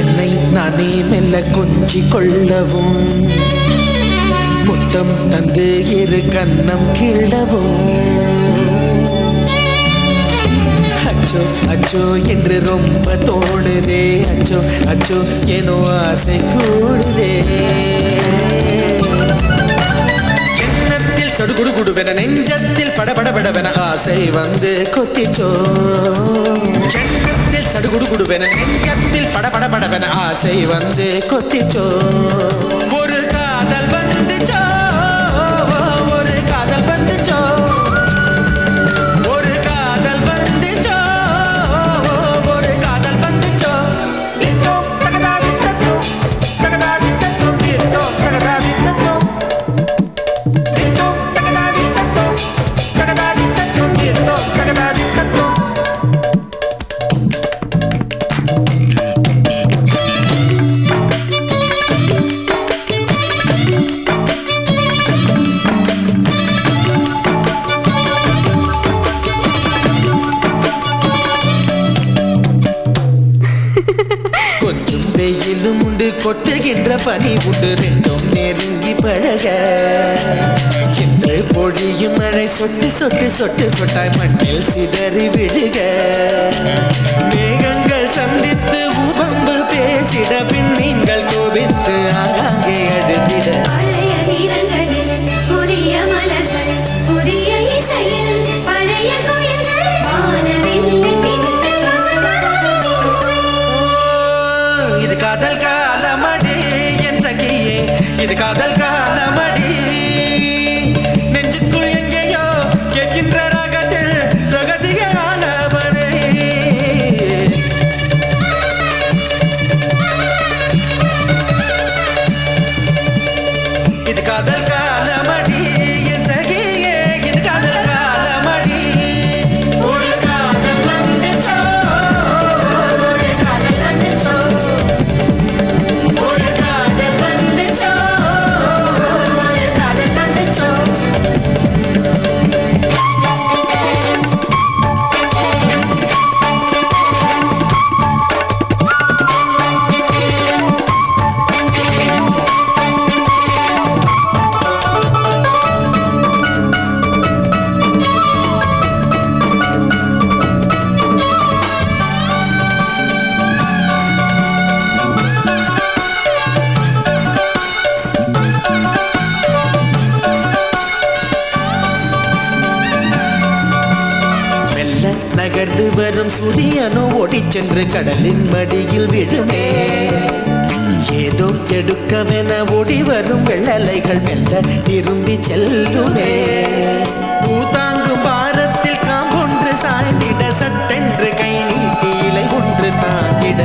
என்னை நானே மெல்ல கொஞ்சி கொள்ளவும் முத்தம் தந்து இரு கண்ணம் கிள்ளவும் அச்சோ அச்சோ என்று ரொம்ப தோணுதே அச்சோ அச்சோ ஏனோ ஆசை கூடுதே எண்ணத்தில் சடுகுடு குடுவென நெஞ்சத்தில் படபடபடவென ஆசை வந்து கொத்திச்சோ எண்ணத்தில் சடுகுடு குடுவென நெஞ்சத்தில் படபடபடவென ஆசை வந்து கொத்திச்சோ ஒரு காதல் வந்துச்சோ ஒரு காதல் வந்துச்சோ ஒரு காதல் வந்துச்சோ ஒரு காதல் வந்துச்சோ இட்டோ தகதாதி தத்தோ தகதாதி தத்தோ இட்டோ தகதாதி தத்தோ இட்டோ தகதாதி தத்தோ தகதாதி தத்தோ இட்டோ தகதாதி தத்தோ கொஞ்சம் வெயிலும் உண்டு கொட்டுகின்ற பனி உண்டு ரெண்டும் நெருங்கி பழக என்று பொழியும் மழை சொட்டு சொட்டு சொட்டு சொட்டாய் மண்ணில் சிதறி விழுக மேகங்கள் சந்தித்து உபம்பு பேசிட பின்மீன்கள் கோபித்து ஆங்காங்கே அழுதிட புதிய மலர்கள் புதிய இசையில் பழைய கோயில்கள் இது காதல் காலமடி என் சகியே இது காதல் காலமடி நெஞ்சுக்குள் எங்கேயோ கேட்கின்ற ராகத்தில் ரகசிய ஆலமனை இது காதல் காலமடி என் சகியே இது காதல் காலமடி ஒரு காதல் வந்துச்சோ ஒரு காதல் வந்துச்சோ ஒரு காதல் வந்துச்சோ ஒரு காதல் வந்துச்சோ மெல்ல நகர்ந்து வரும் சூரியனோ ஓடிச் சென்று கடலின் மடியில் விழுமே ஏதோ எடுக்கவென ஓடி வரும் வெள்ளலைகள் மெல்ல திரும்பி செல்லுமே பூதாங்கும் பாரத்தில் காம்பொன்று சாய்ந்திட சட்டென்று கை நீட்டி இலை ஒன்று தாங்கிட